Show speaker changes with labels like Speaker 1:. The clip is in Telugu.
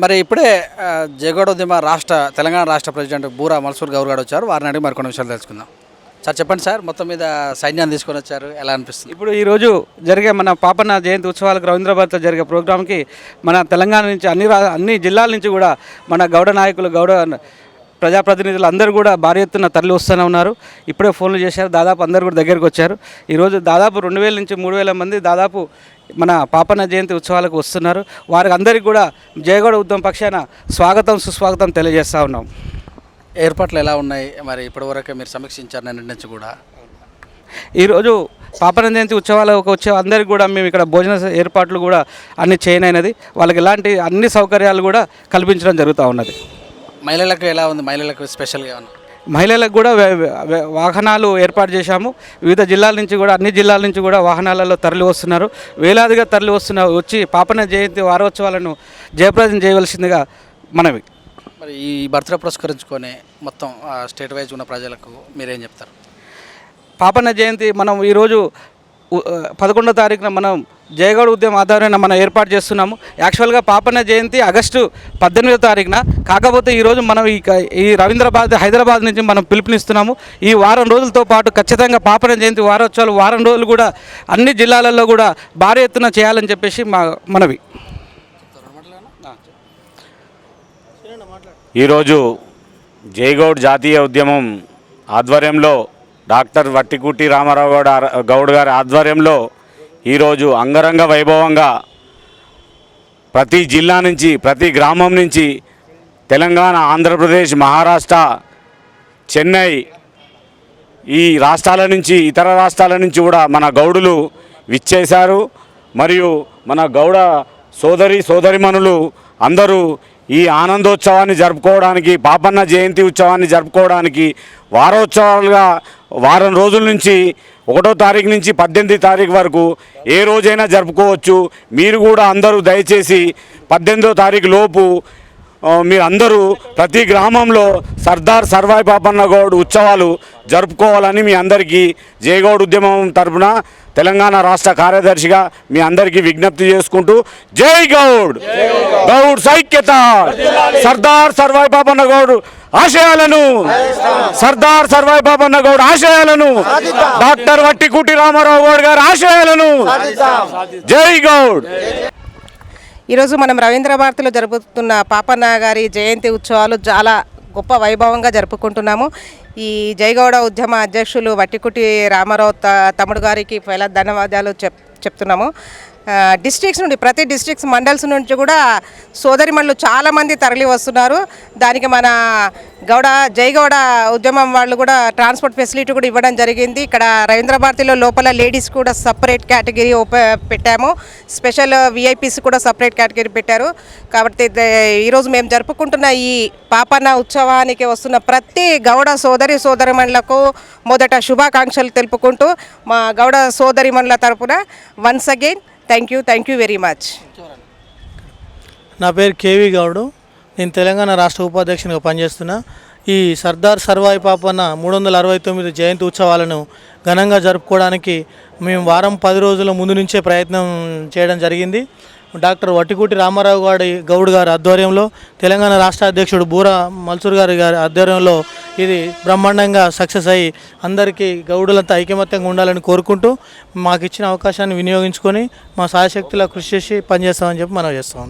Speaker 1: మరి ఇప్పుడే జయగౌడ ఉద్యమ తెలంగాణ రాష్ట్ర ప్రెసిడెంట్ బూరా మల్సూర్ గౌర్ గారు వచ్చారు. వారిని అడిగి మరికొన్ని విషయాలు తెలుసుకుందాం. సార్ చెప్పండి సార్, మొత్తం మీద సైన్యాన్ని తీసుకొని వచ్చారు, ఎలా అనిపిస్తుంది?
Speaker 2: ఇప్పుడు ఈరోజు జరిగే మన పాపన్న జయంతి ఉత్సవాలకు రవీంద్రభారత్లో జరిగే ప్రోగ్రాంకి మన తెలంగాణ నుంచి అన్ని జిల్లాల నుంచి కూడా మన గౌడ నాయకులు ప్రజాప్రతినిధులు అందరూ కూడా భారీ ఎత్తున తరలి వస్తూనే ఉన్నారు. ఇప్పుడే ఫోన్లు చేశారు, దాదాపు అందరూ కూడా దగ్గరికి వచ్చారు. ఈరోజు దాదాపు 2000 నుంచి 3000 మంది దాదాపు మన పాపన్న జయంతి ఉత్సవాలకు వస్తున్నారు. వారికి అందరికీ కూడా జయగౌడ ఉద్యమ పక్షాన స్వాగతం సుస్వాగతం తెలియజేస్తూ ఉన్నాం.
Speaker 1: ఏర్పాట్లు ఎలా ఉన్నాయి మరి? ఇప్పటివరకు మీరు సమీక్షించారు నిన్నటి నుంచి కూడా.
Speaker 2: ఈరోజు పాపన్న జయంతి ఉత్సవాలకు వచ్చే అందరికీ కూడా మేము ఇక్కడ భోజన ఏర్పాట్లు కూడా అన్ని చేయనైనది, వాళ్ళకి ఇలాంటి అన్ని సౌకర్యాలు కూడా కల్పించడం జరుగుతూ ఉన్నది.
Speaker 1: మహిళలకు ఎలా ఉంది? మహిళలకు స్పెషల్గా ఉంది.
Speaker 2: మహిళలకు కూడా వాహనాలు ఏర్పాటు చేశాము. వివిధ జిల్లాల నుంచి కూడా అన్ని జిల్లాల నుంచి కూడా వాహనాలలో తరలి వస్తున్నారు. వేలాదిగా తరలి వచ్చి పాపన్న జయంతి వారోత్సవాలను జయప్రదం చేయవలసిందిగా మనవి.
Speaker 1: మరి ఈ బర్త్డే పురస్కరించుకొని మొత్తం స్టేట్ వైజ్ ఉన్న ప్రజలకు మీరేం చెప్తారు?
Speaker 2: పాపన్న జయంతి మనం ఈరోజు 11వ తారీఖున మనం జయగౌడ ఉద్యమ ఆధ్వర్యంలో మనం ఏర్పాటు చేస్తున్నాము. యాక్చువల్గా పాపన్న జయంతి ఆగస్టు 18వ తారీఖున, కాకపోతే ఈరోజు మనం ఈ హైదరాబాద్ నుంచి మనం పిలుపునిస్తున్నాము. ఈ వారం రోజులతో పాటు ఖచ్చితంగా పాపన్న జయంతి వారోత్సవాలు వారం రోజులు కూడా అన్ని జిల్లాలలో కూడా భారీ ఎత్తున చేయాలని చెప్పేసి మనవి.
Speaker 3: ఈరోజు జయగౌడ్ జాతీయ ఉద్యమం ఆధ్వర్యంలో డాక్టర్ వట్టికుటి రామారావు గౌడ్ గారి ఆధ్వర్యంలో ఈరోజు అంగరంగ వైభవంగా ప్రతి జిల్లా నుంచి ప్రతి గ్రామం నుంచి తెలంగాణ, ఆంధ్రప్రదేశ్, మహారాష్ట్ర, చెన్నై ఈ రాష్ట్రాల నుంచి ఇతర రాష్ట్రాల నుంచి కూడా మన గౌడులు విచ్చేశారు. మరియు మన గౌడ సోదరిమణులు అందరూ ఈ ఆనందోత్సవాన్ని జరుపుకోవడానికి, పాపన్న జయంతి ఉత్సవాన్ని జరుపుకోవడానికి వారోత్సవాలుగా వారం రోజుల నుంచి 1వ తారీఖు నుంచి 18వ తారీఖు వరకు ఏ రోజైనా జరుపుకోవచ్చు. మీరు కూడా అందరూ దయచేసి 18వ తారీఖు లోపు మీరందరూ ప్రతి గ్రామంలో సర్దార్ సర్వాయి పాపన్న గౌడ్ ఉత్సవాలు జరుపుకోవాలని మీ అందరికీ జయగౌడ్ ఉద్యమం తరఫున తెలంగాణ రాష్ట్ర కార్యదర్శిగా మీ అందరికీ విజ్ఞప్తి చేసుకుంటూ, జై గౌడ్, గౌడ్ సైక్యత, సర్దార్ సర్వాయి పాపన్న గౌడ్ ఆశయాలను, సర్దార్ సర్వాయి పాపన్న గౌడ్ ఆశయాలను, డాక్టర్ వట్టికుటి రామారావు గౌడ్ గారి ఆశయాలను, జై గౌడ్.
Speaker 4: ఈరోజు మనం రవీంద్ర భారతిలో జరుపుతున్న పాపన్న గారి జయంతి ఉత్సవాలు చాలా గొప్ప వైభవంగా జరుపుకుంటున్నాము. ఈ జయగౌడ ఉద్యమ అధ్యక్షులు వట్టికుటి రామారావు తమ్ముడు గారికి పైలా ధన్యవాదాలు చెప్తున్నాము. డిస్ట్రిక్ట్స్ నుండి ప్రతి డిస్ట్రిక్ట్స్ మండల్స్ నుంచి కూడా సోదరిమణులు చాలామంది తరలి వస్తున్నారు. దానికి మన జయగౌడ ఉద్యమం వాళ్ళు కూడా ట్రాన్స్పోర్ట్ ఫెసిలిటీ కూడా ఇవ్వడం జరిగింది. ఇక్కడ రవీంద్ర భారతిలో లోపల లేడీస్ కూడా సపరేట్ కేటగిరీ పెట్టాము, స్పెషల్ విఐపీస్ కూడా సపరేట్ కేటగిరీ పెట్టారు. కాబట్టి ఈరోజు మేము జరుపుకుంటున్న ఈ పాపన్న ఉత్సవానికి వస్తున్న ప్రతి గౌడ సోదరిమణులకు మొదట శుభాకాంక్షలు తెలుపుకుంటూ మా గౌడ సోదరిమణుల తరపున once again thank you very much.
Speaker 5: నా పేరు కేవీ గౌడు, నేను తెలంగాణ రాష్ట్ర ఉపాధ్యక్షునిగా పనిచేస్తున్నా. ఈ సర్దార్ సర్వాయి పాపన్న 369 జయంతి ఉత్సవాలను ఘనంగా జరుపుకోవడానికి మేము వారం 10 రోజుల ముందు నుంచే ప్రయత్నం చేయడం జరిగింది. డాక్టర్ వట్టికుటి రామారావు గౌడ్ గారి ఆధ్వర్యంలో, తెలంగాణ రాష్ట్ర అధ్యక్షుడు బూరా మల్సూర్ గారి ఆధ్వర్యంలో ఇది బ్రహ్మాండంగా సక్సెస్ అయ్యి అందరికీ గౌడులంతా ఐకమత్యంగా ఉండాలని కోరుకుంటూ మాకు ఇచ్చిన అవకాశాన్ని వినియోగించుకొని మా సాయశక్తిలా కృషి చేసి పనిచేస్తామని చెప్పి మనం చేస్తాం.